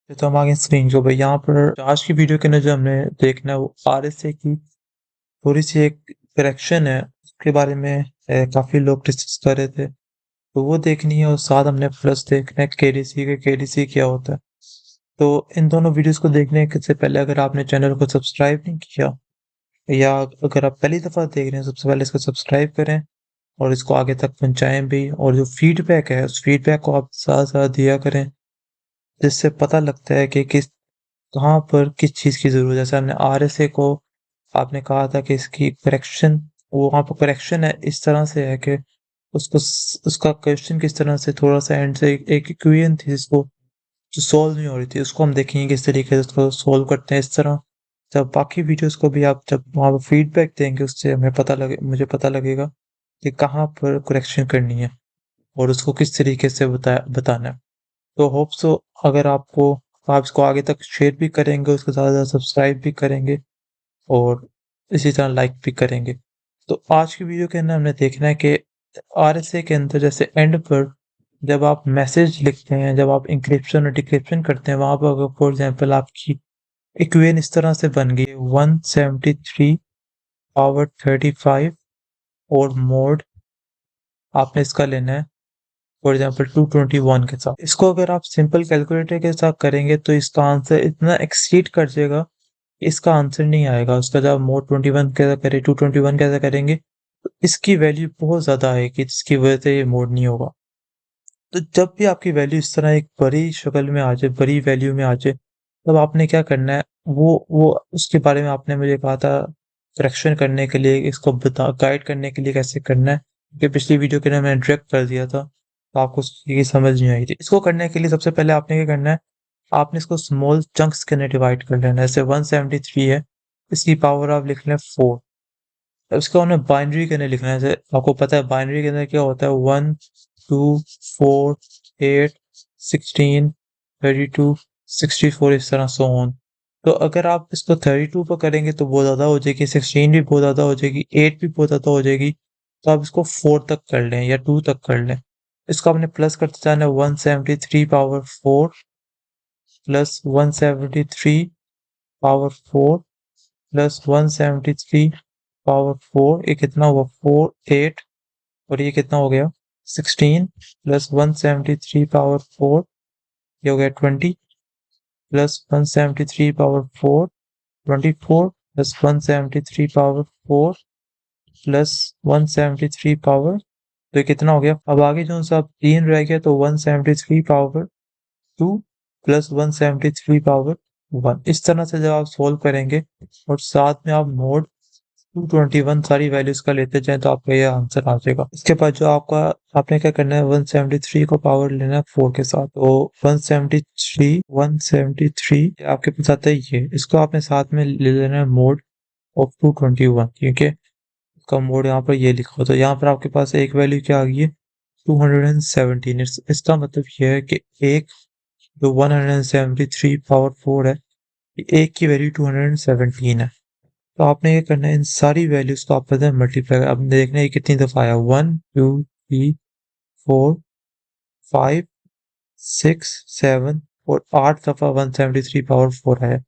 तो हम आगे स्क्रीन को भाई यहाँ पर आज की वीडियो के अंदर जो हमने देखना है वो आरएसए की थोड़ी सी एक करेक्शन है उसके बारे में काफी लोग डिस्कस कर रहे थे तो वो देखनी है और साथ हमने प्लस देखना है केडीसी के केडीसी क्या होता है। तो इन दोनों वीडियोस को देखने से पहले अगर आपने चैनल को सब्सक्राइब नहीं किया या अगर आप पहली दफा देख रहे हैं सबसे पहले इसको सब्सक्राइब करें और इसको आगे तक पहुंचाएं भी और जो फीडबैक है उस फीडबैक को आप साथ साथ दिया करें जिससे पता लगता है कि किस कहाँ पर किस चीज़ की ज़रूरत है। जैसे हमने आरएसए को आपने कहा था कि इसकी करेक्शन वो वहाँ पर करेक्शन है इस तरह से है कि उसका क्वेश्चन किस तरह से थोड़ा-सा एंड से एक इक्वेशन थी जिसको जो सॉल्व नहीं हो रही थी, उसको हम देखेंगे किस तरीके से उसको सॉल्व करते हैं इस तरह। जब बाकी वीडियोज़ को भी आप जब वहाँ पे फीडबैक देंगे उससे हमें पता लगे मुझे पता लगेगा कि कहाँ पर करेक्शन करनी है और उसको किस तरीके से बताना है। तो होप सो अगर आप इसको आगे तक शेयर भी करेंगे, उसके साथ-साथ सब्सक्राइब भी करेंगे और इसी तरह लाइक भी करेंगे। तो आज की वीडियो के अंदर हमने देखना है कि आरएसए के अंदर जैसे एंड पर जब आप मैसेज लिखते हैं, जब आप एन्क्रिप्शन और डिक्रिप्शन करते हैं, वहाँ पर अगर फॉर एग्ज़ाम्पल आपकी इक्वेशन इस तरह से बन गई है 173 पावर 35 और मोड आपने इसका लेना है फॉर एग्ज़ाम्पल 221 के साथ। इसको अगर आप सिंपल कैलकुलेटर के साथ करेंगे तो इसका आंसर इतना एक्सीड कर जाएगा, इसका आंसर नहीं आएगा। उसका जब मोड 21 कैसा करें 221 कैसा करेंगे तो इसकी वैल्यू बहुत ज़्यादा आएगी जिसकी वजह से ये मोड नहीं होगा। तो जब भी आपकी वैल्यू इस तरह एक बड़ी शक्ल में आ जाए, बड़ी वैल्यू में आ जाए, तब आपने क्या करना है वो उसके बारे में आपने मुझे कहा था करेक्शन करने के लिए इसको बता गाइड करने के लिए कैसे करना है। क्योंकि पिछली वीडियो के अंदर मैंने डायरेक्ट कर दिया था, तो आपको उसकी समझ नहीं आई थी। इसको करने के लिए सबसे पहले आपने क्या करना है, आपने इसको स्मॉल चंक्स के अंदर डिवाइड कर लेना है। जैसे 173 है, इसकी पावर आप लिख लें 4। अब इसको हमने बाइनरी के अंदर लिखना है। जैसे आपको पता है बाइनरी के अंदर क्या होता है 1, 2, 4, 8, 16, 32, 64 इस तरह सो ऑन। तो अगर आप इसको 32 पर करेंगे तो बहुत ज़्यादा हो जाएगी, 16 भी बहुत ज़्यादा हो जाएगी, 8 भी बहुत ज़्यादा हो जाएगी। तो आप इसको 4 तक कर लें या 2 तक कर लें। इसको आपने प्लस करते जाना है 173 power 4 plus 173 power 4 plus 173 power 4 ये कितना हुआ 4 8 और ये कितना हो गया 16 प्लस 173 पावर 4 ये हो गया 20 plus 173 power 4 24 plus 173 power 4 plus 173 power तो ये कितना हो गया। अब आगे जो सा 3 रह गया तो 173 पावर 2 प्लस 173 पावर 1 इस तरह से जब आप सोल्व करेंगे और साथ में आप मोड 221 सारी वैल्यूज का लेते जाएं तो आपका ये आंसर आ जाएगा। इसके बाद जो आपका आपने क्या करना है 173 को पावर लेना है 4 के साथ। तो 173 आपके पास आता है ये, इसको आपने साथ में ले लेना है मोड ऑफ 221 क्योंकि इसका मोड यहाँ पर ये लिखा हो। तो यहाँ पर आपके पास एक वैल्यू क्या आ गई है 217। इसका मतलब ये है कि एक जो 173 पावर 4 है, एक की वैल्यू 217 है। तो आपने ये करना है इन सारी वैल्यूज को आपस में मल्टीप्लाई आपने देखना है ये कितनी दफा आया 1 2 3 4 5 6 7 और 8 दफा 173 पावर 4 आया।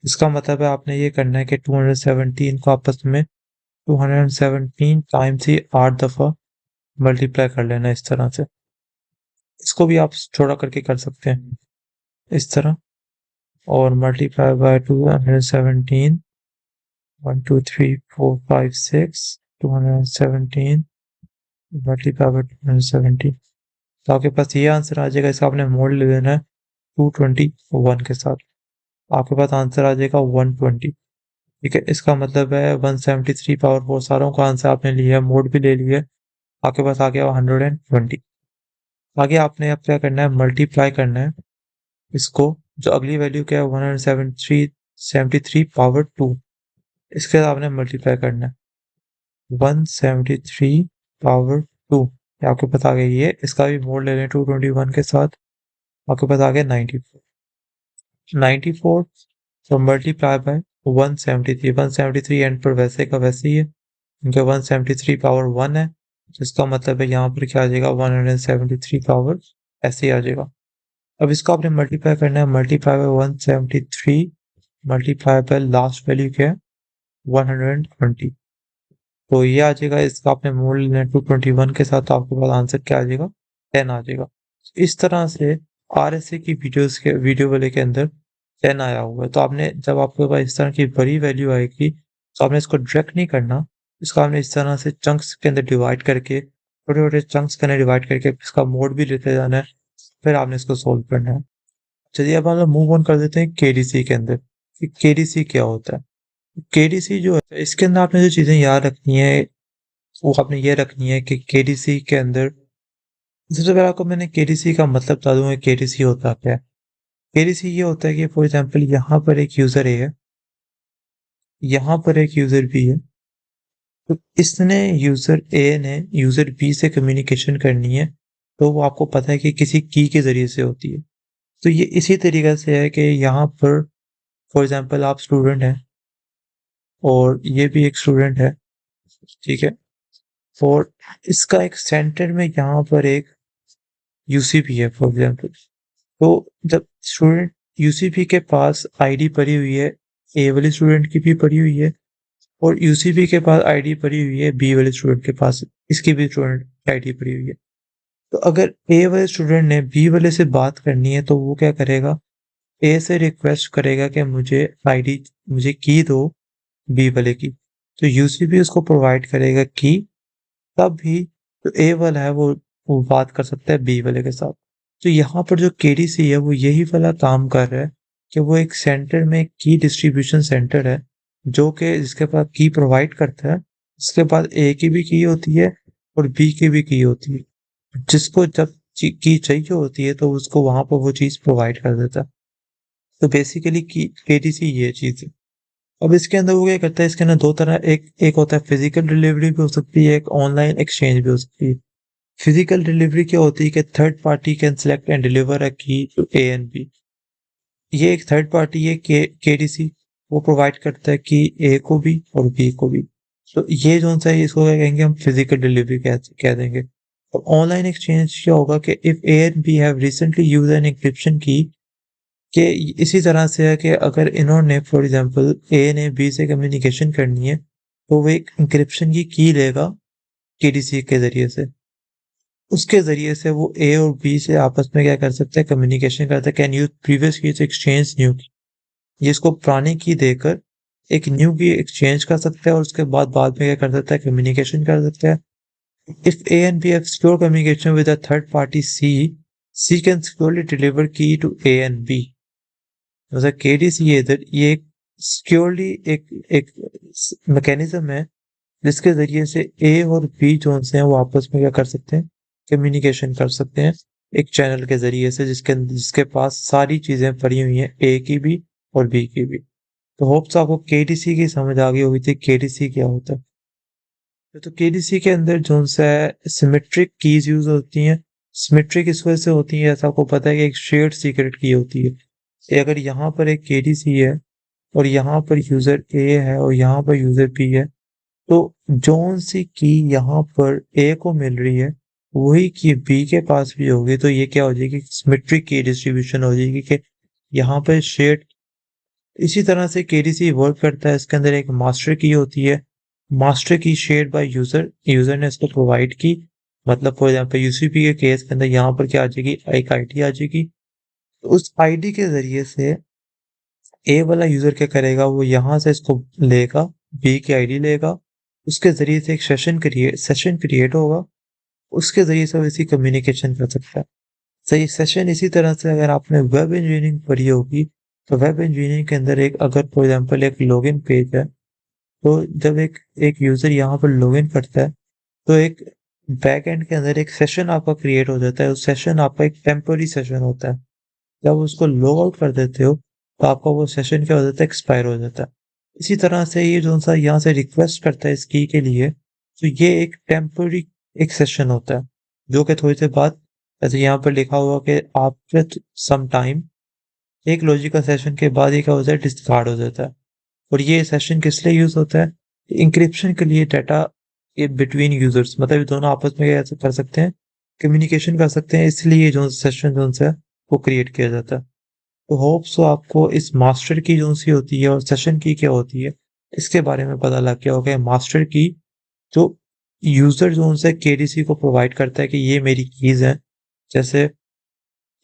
इसका मतलब है आपने ये करना है कि 217 को आपस में 217 टाइम्स ही 8 दफा मल्टीप्लाई कर लेना इस तरह से। इसको भी आप छोटा करके कर सकते हैं इस तरह और मल्टीप्लाई बाय 217 1 2 3 4 5 6 217 मल्टीप्लाई बाय 217 तो आपके पास ये आंसर आ जाएगा। इसका आपने मोड ले लेना है 221 के साथ, आपके पास आंसर आ जाएगा 120। ठीक है, इसका मतलब है 173 पावर 4 सारों का आंसर आपने लिया है, मोड भी ले लिया है, आपके पास आ गया 120। आगे आपने अब क्या करना है मल्टीप्लाई करना है इसको, जो अगली वैल्यू क्या है 173 पावर 2 इसके साथ आपने मल्टीप्लाई करना है 173 पावर 2 आपके पास आ गया ये, इसका भी मोड ले लें 221 के साथ, आपके पास आ गया 94 तो मल्टीप्लाई बाय 173 एंड पर वैसे का वैसे ही है क्योंकि 173 पावर 1 है तो इसका मतलब है यहाँ पर क्या आ जाएगा 173 पावर ऐसे ही आ जाएगा। अब इसको आपने मल्टीप्लाई करना है, multiply by 173 multiply by last value क्या है 120। तो ये आ जाएगा, इसका आपने मोल लेना है 221 के साथ, तो आपके पास आंसर क्या आ जाएगा 10 आ जाएगा। इस तरह से आरएसए की वीडियो वाले के अंदर 10 आया हुआ है। तो आपने जब आपके पास इस तरह की बड़ी वैल्यू आएगी तो आपने इसको ड्रैग नहीं करना, इसको आपने इस तरह से चंक्स के अंदर डिवाइड करके, छोटे छोटे चंक्स के अंदर डिवाइड करके इसका मोड भी लेते जाना है, फिर आपने इसको सोल्व करना है। चलिए अब हम लोग मूव ऑन कर देते हैं केडीसी के अंदर कि केडीसी क्या होता है। केडीसी जो है इसके अंदर आपने जो चीजें याद रखनी है वो आपने ये रखनी है कि केडीसी के अंदर सबसे पहले आपको मैंने केडीसी का मतलब बता दूंगा केडीसी होता क्या है। केडीसी ये होता है कि फॉर एग्जांपल यहाँ पर एक यूजर ए है, यहाँ पर एक यूजर बी है, तो इसने यूजर ए ने यूजर बी से कम्युनिकेशन करनी है, तो वो आपको पता है कि किसी की के जरिए से होती है। तो ये इसी तरीके से है कि यहाँ पर फॉर एग्जांपल आप स्टूडेंट हैं और ये भी एक स्टूडेंट है, ठीक है, और इसका एक सेंटर में यहाँ पर एक यूसीपी है फॉर एग्जांपल। तो जब स्टूडेंट यूसीपी के पास आईडी पड़ी हुई है, ए वाले स्टूडेंट की भी पड़ी हुई है, और यूसीपी के पास आईडी पड़ी हुई है बी वाले स्टूडेंट के पास, इसकी भी स्टूडेंट की आईडी पड़ी हुई है। तो अगर ए वाले स्टूडेंट ने बी वाले से बात करनी है तो वो क्या करेगा, ए से रिक्वेस्ट करेगा कि मुझे की दो बी वाले की, तो यूसीपी उसको प्रोवाइड करेगा की, तब भी जो ए वाला है वो बात कर सकता है बी वाले के साथ। तो यहाँ पर जो केडीसी है वो यही वाला काम कर रहा है कि वो एक सेंटर में की डिस्ट्रीब्यूशन सेंटर है, जो कि जिसके पास की प्रोवाइड करता है, उसके पास ए की भी की होती है और बी की भी की होती है। जिसको जब की चाहिए होती है तो उसको वहां पर वो चीज प्रोवाइड कर देता है। तो बेसिकली की केडीसी ये चीज है। अब इसके अंदर वो क्या करता है, इसके अंदर दो तरह, एक एक होता है फिजिकल डिलीवरी भी हो सकती है, एक ऑनलाइन एक्सचेंज भी हो सकती है। फिजिकल डिलीवरी क्या होती है कि third party can select and deliver a की टू ए एंड बी। ये एक थर्ड पार्टी है केडीसी, वो प्रोवाइड करता है कि ए को भी और बी को भी। तो ये जो सा है इसको क्या कहेंगे हम, फिजिकल डिलीवरी कह देंगे। और ऑनलाइन एक्सचेंज क्या होगा कि if A and B have recently used an encryption की, कि इसी तरह से है कि अगर इन्होंने फॉर एग्जांपल ए ने बी से कम्युनिकेशन करनी है तो वो एक इंक्रिप्शन की लेगा केडीसी के जरिए से, उसके जरिए से वो ए और बी से आपस में क्या कर सकते हैं, कम्युनिकेशन करते हैं। कैन यूज प्रीवियस की टू एक्सचेंज न्यू की, जिसको पुराने की देकर एक न्यू की एक्सचेंज कर सकते हैं और उसके बाद में क्या कर सकता है, कम्युनिकेशन कर सकते हैं। If A and B have secure communication with a third party C can securely deliver key to A and B. मतलब केडीसी ये एक सिक्योरली एक मैकेनिज्म है जिसके जरिए से ए और बी जोन से हैं वो आपस में क्या कर सकते हैं, कम्युनिकेशन कर सकते हैं, एक चैनल के जरिए से जिसके पास सारी चीजें पड़ी हुई हैं, ए की भी और बी की भी। तो होप्स आपको केडीसी की समझ आ गई होगी थी केडीसी क्या होता है। तो केडीसी के अंदर जो सा है सिमेट्रिक कीज यूज होती हैं। सिमेट्रिक इस वजह से होती है, ऐसा आपको पता है कि एक शेयर्ड सीक्रेट की होती है। अगर यहाँ पर एक केडीसी है और यहाँ पर यूजर ए है और यहाँ पर यूजर बी है, तो जौन सी की यहाँ पर ए को मिल रही है वही की बी के पास भी होगी, तो ये क्या हो जाएगी, सिमेट्रिक की डिस्ट्रीब्यूशन हो जाएगी कि यहाँ पर शेयर्ड। इसी तरह से केडीसी वर्क करता है, इसके अंदर एक मास्टर की होती है, मास्टर की शेयर्ड बाय यूजर, यूजर ने इसको प्रोवाइड की, मतलब फॉर एग्जांपल यूसीपी के केस के अंदर यहाँ पर क्या आ जाएगी, एक आईडी आ जाएगी। तो उस आईडी के जरिए से ए वाला यूजर क्या करेगा, वो यहाँ से इसको लेगा, बी की आईडी लेगा, उसके जरिए से एक सेशन क्रिएट होगा, उसके जरिए से वो इसी कम्युनिकेशन कर सकता है। सही सेशन इसी तरह से अगर आपने वेब इंजीनियरिंग पढ़ी होगी तो वेब इंजीनियरिंग के अंदर एक अगर फॉर एग्जांपल एक लॉगिन पेज है, तो जब एक एक यूजर यहाँ पर लॉगिन करता है तो एक बैक एंड के अंदर एक सेशन आपका क्रिएट हो जाता है, उस सेशन आपका एक टेम्पररी सेशन होता है। जब उसको लॉग आउट कर देते हो तो आपका वो सेशन क्या हो जाता है, एक्सपायर हो जाता है। इसी तरह से ये जो सा यहाँ से रिक्वेस्ट करता है इस की के लिए, तो ये एक टेम्पररी एक सेशन होता है, जो कि थोड़ी देर बाद, जैसे यहाँ पर लिखा हुआ कि आफ्टर सम टाइम, एक लॉजिकल सेशन के बाद ये क्या होता है, डिस्कार्ड हो जाता है। और ये सेशन किस लिए यूज होता है, इंक्रिप्शन के लिए, डाटा ये बिटवीन यूजर्स, मतलब ये दोनों आपस में कैसे कर सकते हैं, कम्युनिकेशन कर सकते हैं, इसलिए जो सेशन जो है वो क्रिएट किया जाता है। तो होप सो आपको इस मास्टर की जो सी होती है और सेशन की क्या होती है इसके बारे में पता लग गया होगा। मास्टर की जो यूजर जो उनसे केडीसी को प्रोवाइड करता है कि ये मेरी कीज है। जैसे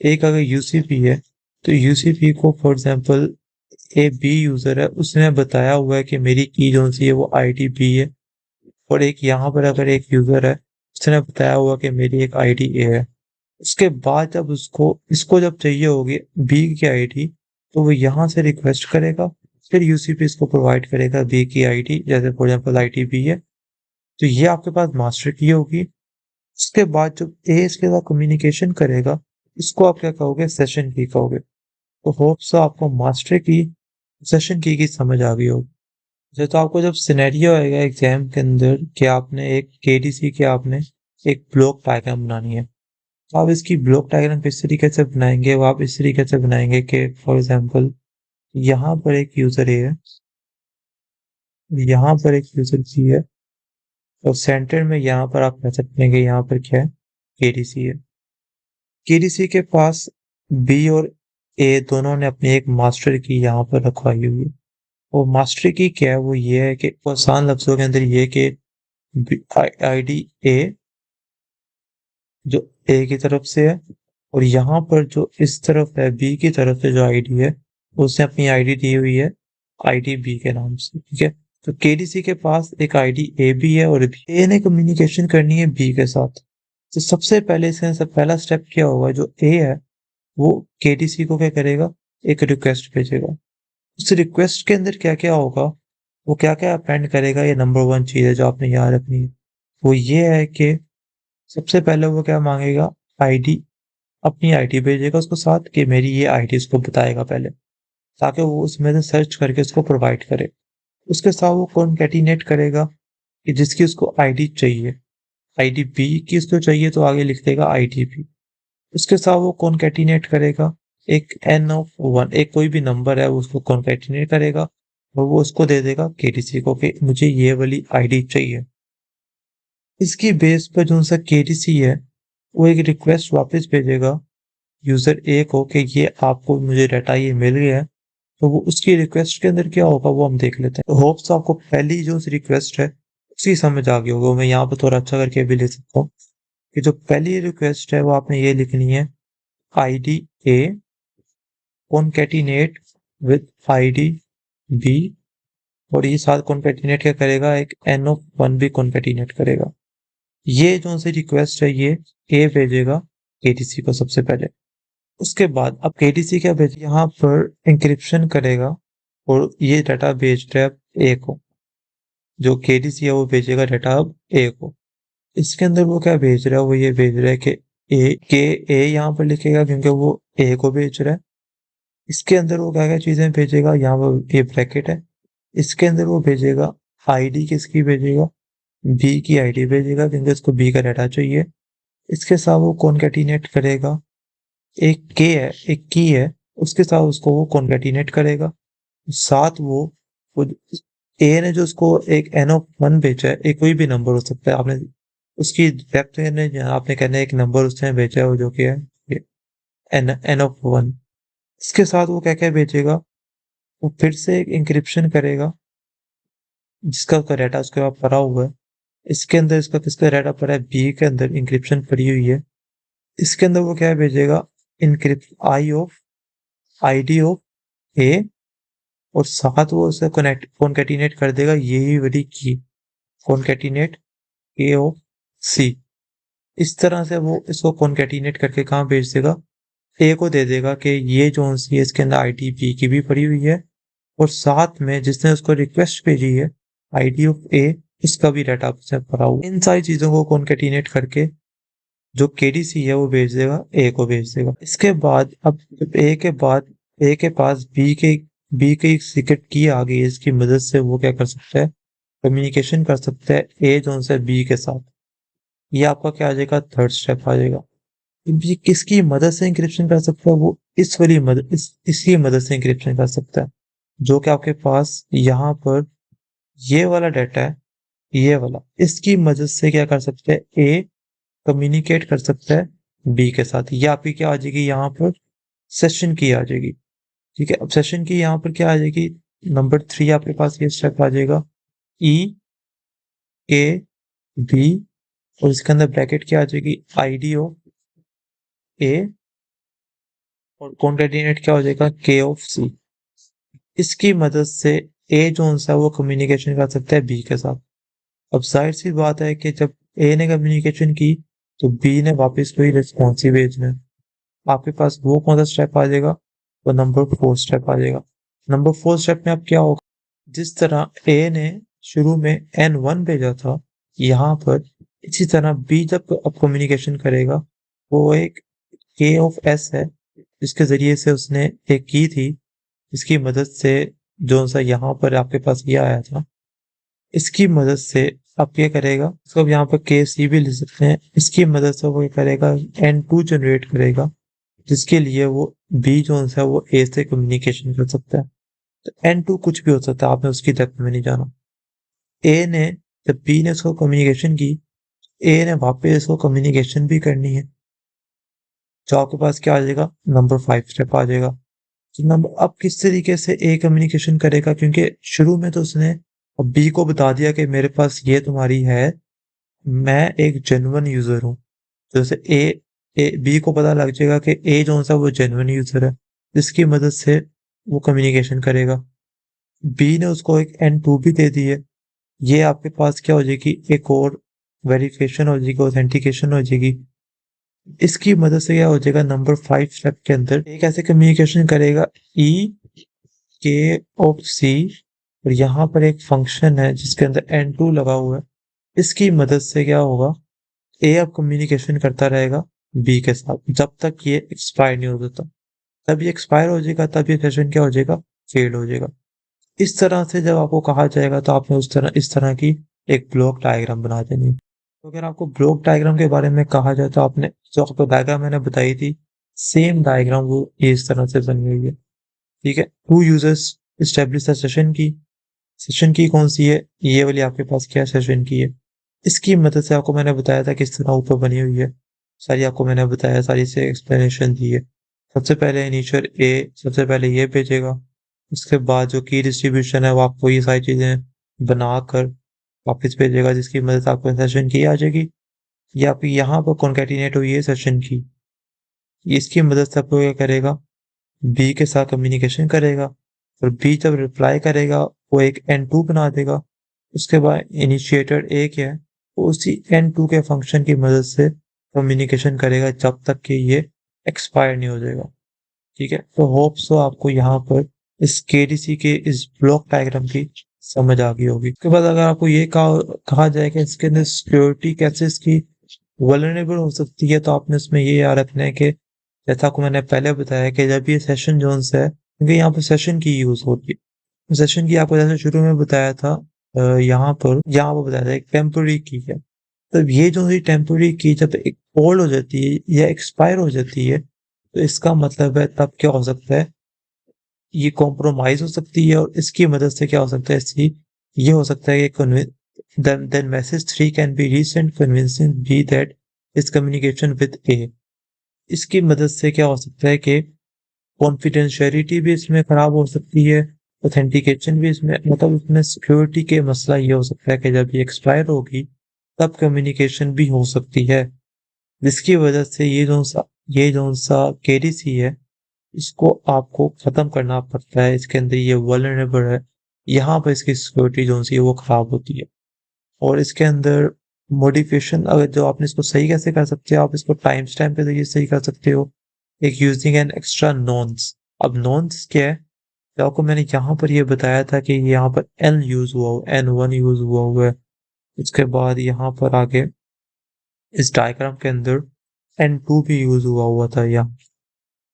एक अगर यूसीपी है तो यूसीपी को for example A B user है, उसने बताया हुआ है कि मेरी की जो सी है वो आईडी बी है। और एक यहाँ पर अगर एक यूजर है उसने बताया हुआ कि मेरी एक आईडी ए है। उसके बाद जब उसको इसको जब चाहिए होगी बी की आईडी तो वो यहाँ से रिक्वेस्ट करेगा, फिर यूसीपी इसको प्रोवाइड करेगा बी की आईडी, जैसे फॉर एग्जांपल आईडी बी है। तो ये आपके पास मास्टर की होगी। उसके बाद जब ए इसके साथ कम्युनिकेशन करेगा इसको आप क्या कहोगे, सेशन की कहोगे। तो होप सो आपको मास्टर की सेशन की समझ आ गई होगी। अच्छा, तो आपको जब सिनेरियो आएगा एग्जाम के अंदर कि आपने एक केडीसी के आपने एक ब्लॉक डायग्राम बनानी है, तो आप इसकी ब्लॉक डायग्राम किस तरीके से बनाएंगे, वो आप इस तरीके से बनाएंगे कि फॉर एग्जांपल यहाँ पर एक यूजर ए है, यहाँ पर एक यूजर बी है, और सेंटर में यहाँ पर आप कह सकते हैं कि यहाँ पर क्या है, केडीसी है। केडीसी के पास बी और ए दोनों ने अपनी एक मास्टर की यहाँ पर रखवाई हुई है। वो मास्टर की क्या है, वो ये है कि आसान लफ्जों के अंदर ये कि आईडी ए जो ए की तरफ से है, और यहाँ पर जो इस तरफ है बी की तरफ से जो आईडी है उसने अपनी आईडी दी हुई है आईडी बी के नाम से, ठीक है। तो केडीसी के पास एक आईडी ए भी है और ए ने कम्युनिकेशन करनी है बी के साथ। तो सबसे पहले इसका सब पहला स्टेप क्या होगा, जो ए है वो केडीसी को क्या करेगा, एक रिक्वेस्ट भेजेगा। उस रिक्वेस्ट के अंदर क्या क्या होगा, वो क्या क्या अपेंड करेगा, ये नंबर वन चीज है जो आपने याद रखनी है। वो ये है कि सबसे पहले वो क्या मांगेगा, आईडी, अपनी आईडी भेजेगा उसको साथ कि मेरी ये आईडी उसको बताएगा पहले, ताकि वो उसमें से सर्च करके उसको प्रोवाइड करे। उसके साथ वो कॉन्कैटिनेट करेगा कि जिसकी उसको आईडी चाहिए, आईडी बी की उसको चाहिए तो आगे लिख देगा आईडी बी। उसके साथ वो कॉन्कैटिनेट करेगा एक एन ऑफ वन, एक कोई भी नंबर है वो उसको कॉन्कैटिनेट करेगा और वो उसको दे देगा केडीसी को कि मुझे ये वाली आईडी चाहिए। इसकी बेस पर जो सा केडीसी है वो एक रिक्वेस्ट वापस भेजेगा यूजर ए को कि ये आपको मुझे डाटा ये मिल गया है। तो वो उसकी रिक्वेस्ट के अंदर क्या होगा वो हम देख लेते हैं। तो होप्स आपको पहली जो रिक्वेस्ट है उसी समझ आ गई होगी। मैं यहाँ पे थोड़ा अच्छा करके भी लिख सकता हूँ कि जो पहली रिक्वेस्ट है वो आपने ये लिखनी है, ID A concatenate with ID B, और ये साथ कॉन्कैटिनेट क्या करेगा, एक एन ऑफ वन भी कॉन्कैटिनेट करेगा। ये जो सी रिक्वेस्ट है ये ए भेजेगा केडीसी को सबसे पहले। उसके बाद अब केडीसी क्या भेज, यहाँ पर इंक्रिप्शन करेगा और ये डाटा भेज रहा है ए को। जो केडीसी है वो भेजेगा डाटा अब ए को। इसके अंदर वो क्या भेज रहा है, वो ये भेज रहा है कि ए यहाँ पर लिखेगा क्योंकि वो ए को भेज रहा है। इसके अंदर वो क्या क्या चीजें भेजेगा, यहाँ पर ये ब्रैकेट है, इसके अंदर वो भेजेगा आईडी, किसकी भेजेगा, बी की आईडी भेजेगा क्योंकि उसको बी का डाटा चाहिए। इसके साथ वो कॉन्कैटिनेट करेगा, एक के है एक की है, उसके साथ उसको वो कॉन्कैटिनेट करेगा। साथ वो ए ने जो उसको एक एन ऑफ वन भेजा है, एक कोई भी नंबर हो सकता है, आपने उसकी डेप्थ ने आपने कहना है एक नंबर उसने भेजा है वो जो कि है एन एन ऑफ वन। इसके साथ वो क्या क्या भेजेगा, वो फिर से एक इंक्रिप्शन करेगा जिसका उसका डाटा उसके पास पड़ा हुआ है। इसके अंदर इसका किसका डाटा पड़ा है, बी के अंदर इंक्रिप्शन पड़ी हुई है। इसके अंदर वो क्या भेजेगा, encrypt I of ID of a, और साथ वो उसे कनेक्ट कॉन्कैटिनेट कर देगा यही वाली की, कॉन्कैटिनेट ए ऑफ सी। इस तरह से वो इसको कॉन्कैटिनेट करके कहाँ भेज देगा, ए को दे देगा कि ये जो सी है इसके अंदर आईडी बी की भी पड़ी हुई है, और साथ में जिसने उसको रिक्वेस्ट भेजी है आईडी ऑफ ए, इसका भी डाटा से भरा हुआ। इन सारी चीजों को कॉन्कैटिनेट करके जो केडीसी है वो भेज देगा ए को भेज देगा। इसके बाद अब जब ए के बाद ए के पास बी के एक सीक्रेट की आ गई है, इसकी मदद से वो क्या कर सकता है, कम्युनिकेशन कर सकता है ए जो है बी के साथ। ये आपका क्या आ जाएगा, थर्ड स्टेप आ जाएगा। ये किसकी मदद से इंक्रिप्शन कर सकता है, वो इस वाली मदद इसकी मदद से इंक्रिप्शन कर सकता है, जो कि आपके पास यहाँ पर ये वाला डाटा है, ये वाला, इसकी मदद से क्या कर सकते हैं, ए कम्युनिकेट कर सकता है बी के साथ। ये आपकी क्या आ जाएगी यहाँ पर सेशन की आ जाएगी। ठीक है, अब सेशन की यहाँ पर क्या आ जाएगी, नंबर 3 आपके पास ये स्टेप आ जाएगा, ई ए बी, और इसके अंदर ब्रैकेट क्या आ जाएगी, आईडी ऑफ ए, और कॉन्केटिनेट क्या हो जाएगा, के ऑफ सी। इसकी मदद से ए जो सा वो कम्युनिकेशन कर सकता है बी के साथ। अब जाहिर सी बात है कि जब ए ने कम्युनिकेशन की तो बी ने वापस कोई रिस्पॉन्स ही भेजना है। आपके पास वो कौन सा स्टेप आ जाएगा, वो नंबर 4 स्टेप आ जाएगा। नंबर 4 स्टेप में अब क्या होगा, जिस तरह ए ने शुरू में N1 भेजा था, यहाँ पर इसी तरह बी जब अब कम्युनिकेशन करेगा, वो एक के ऑफ एस है, जिसके जरिए से उसने एक की थी, इसकी मदद से जो सा यहाँ पर आपके पास ये आया था, इसकी मदद से अब क्या करेगा, इसको अब यहाँ पर के सी भी लिख सकते हैं, इसकी मदद से वो क्या करेगा, N2 जनरेट करेगा, जिसके लिए वो बी जो है वो ए से कम्युनिकेशन कर सकता है। तो N2 कुछ भी हो सकता है, आपने उसकी डेप्थ में नहीं जाना। ए ने जब बी ने उसको कम्युनिकेशन की, ए ने वापस इसको कम्युनिकेशन भी करनी है, जो आपके पास क्या आ जाएगा, नंबर 5 स्टेप आ जाएगा। तो नंबर अब किस तरीके से ए कम्युनिकेशन करेगा, क्योंकि शुरू में तो उसने बी को बता दिया कि मेरे पास ये तुम्हारी है, मैं एक जेन्युइन यूजर हूँ। तो जैसे ए बी को पता लग जाएगा कि ए जो सा वो जेन्युइन यूजर है, जिसकी मदद से वो कम्युनिकेशन करेगा। बी ने उसको एक N2 भी दे दी है। ये आपके पास क्या हो जाएगी, एक और वेरिफिकेशन हो जाएगी, ऑथेंटिकेशन हो जाएगी। इसकी मदद से क्या हो जाएगा, नंबर 5 स्टेप के अंदर एक ऐसे कम्युनिकेशन करेगा, ई के ऑफ सी, और यहाँ पर एक फंक्शन है जिसके अंदर N2 लगा हुआ है। इसकी मदद से क्या होगा, ए अब कम्युनिकेशन करता रहेगा बी के साथ जब तक ये एक्सपायर नहीं हो जाता। तब ये एक्सपायर हो जाएगा, तब ये सेशन क्या हो जाएगा, फेल हो जाएगा। इस तरह से जब आपको कहा जाएगा तो आपने इस तरह की एक ब्लॉक डायग्राम बना देनी है। तो अगर आपको ब्लॉक डायग्राम के बारे में कहा जाए तो आपने जो आपको डायग्राम मैंने बताई थी, सेम डायग्राम वो ये इस तरह से बनी हुई है। ठीक है, टू यूजर्स इस्टेब्लिश सेशन की कौन सी है, ये वाली आपके पास क्या सेशन की है। इसकी मदद से आपको मैंने बताया था किस तरह ऊपर बनी हुई है, सारी आपको मैंने बताया, सारी से एक्सप्लेनेशन दी है। सबसे पहले इनिशियल ए सबसे पहले ये भेजेगा, उसके बाद जो की डिस्ट्रीब्यूशन है वो आपको ये सारी चीजें बनाकर वापस भेजेगा, जिसकी मदद से आपको सेशन की आ जाएगी। या फिर यहाँ पर कॉन्केटिनेट हुई है सेशन की, इसकी मदद से आपको क्या करेगा, बी के साथ कम्युनिकेशन करेगा, और बी जब रिप्लाई करेगा वो एक N2 बना देगा। उसके बाद इनिशिएटर ए क्या है, वो उसी N2 के फंक्शन की मदद से कम्युनिकेशन करेगा जब तक कि ये एक्सपायर नहीं हो जाएगा। ठीक है, तो होप सो आपको यहाँ पर इस केडीसी के इस ब्लॉक डायग्राम की समझ आ गई होगी। उसके बाद अगर आपको ये कहा जाए कि इसके अंदर सिक्योरिटी कैसे इसकी वल्नरेबल हो सकती है, तो आपने इसमें ये याद रखना है कि जैसा आपको मैंने पहले बताया कि जब ये सेशन जोन्स है, क्योंकि यहाँ पर सेशन की यूज होती है, सेशन की आपको जैसे शुरू में बताया था, यहाँ पर बताया था एक टेम्पररी की है। तो ये जो है टेम्पररी की जब एक ओल्ड हो जाती है या एक्सपायर हो जाती है, तो इसका मतलब है तब क्या हो सकता है, ये कॉम्प्रोमाइज हो सकती है, और इसकी मदद से क्या हो सकता है, इसकी ये हो सकता है कि then message 3 can be resent convincing B that is communication with A। इसकी मदद से क्या हो सकता है कि कॉन्फिडेंशियलिटी भी इसमें खराब हो सकती है, ऑथेंटिकेशन भी इसमें, मतलब इसमें सिक्योरिटी के मसला ये हो सकता है कि जब ये एक्सपायर होगी तब कम्युनिकेशन भी हो सकती है, जिसकी वजह से ये जो सा केडीसी है, इसको आपको खत्म करना पड़ता है। इसके अंदर ये वल्नरेबल है, यहाँ पर इसकी सिक्योरिटी जो सी है वो खराब होती है। और इसके अंदर मॉडिफिकेशन, अगर जो आपने इसको सही कैसे कर सकते हो, आप इसको टाइम स्टैम्प के जरिए सही कर सकते हो, एक यूजिंग एन एक्स्ट्रा नॉन्स। अब नॉन्स क्या है, तो आपको मैंने यहाँ पर ये बताया था कि यहाँ पर N यूज हुआ हो, N1 यूज हुआ है। उसके बाद यहाँ पर आगे इस डायग्राम के अंदर N2 भी यूज हुआ था यहाँ।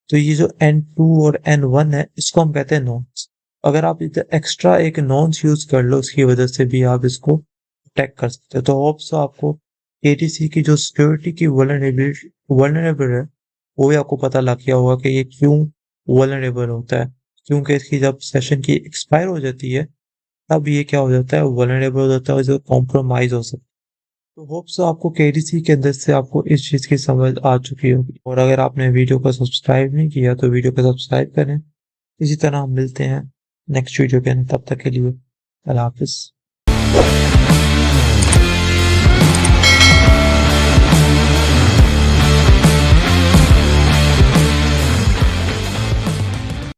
तो ये जो N2 और N1 है, इसको हम कहते हैं नॉन्स। अगर आप इधर एक्स्ट्रा एक नॉन्स यूज कर लो, उसकी वजह से भी आप इसको अटैक कर सकते हो। तो होप सो आपको एटीसी की जो सिक्योरिटी की वल्नरेबल है, वो भी आपको पता लग गया होगा कि ये क्यों वल्नरेबल होता है। क्योंकि इसकी जब सेशन की एक्सपायर हो जाती है, तब ये क्या हो जाता है, वल्नरेबल हो जाता है, जो कॉम्प्रोमाइज हो सकता है। तो होप सो आपको केडीसी के अंदर से आपको इस चीज़ की समझ आ चुकी होगी। और अगर आपने वीडियो को सब्सक्राइब नहीं किया तो वीडियो को सब्सक्राइब करें। इसी तरह हम मिलते हैं नेक्स्ट वीडियो के अंदर, तब तक के लिए अल्लाह हाफ़िज़।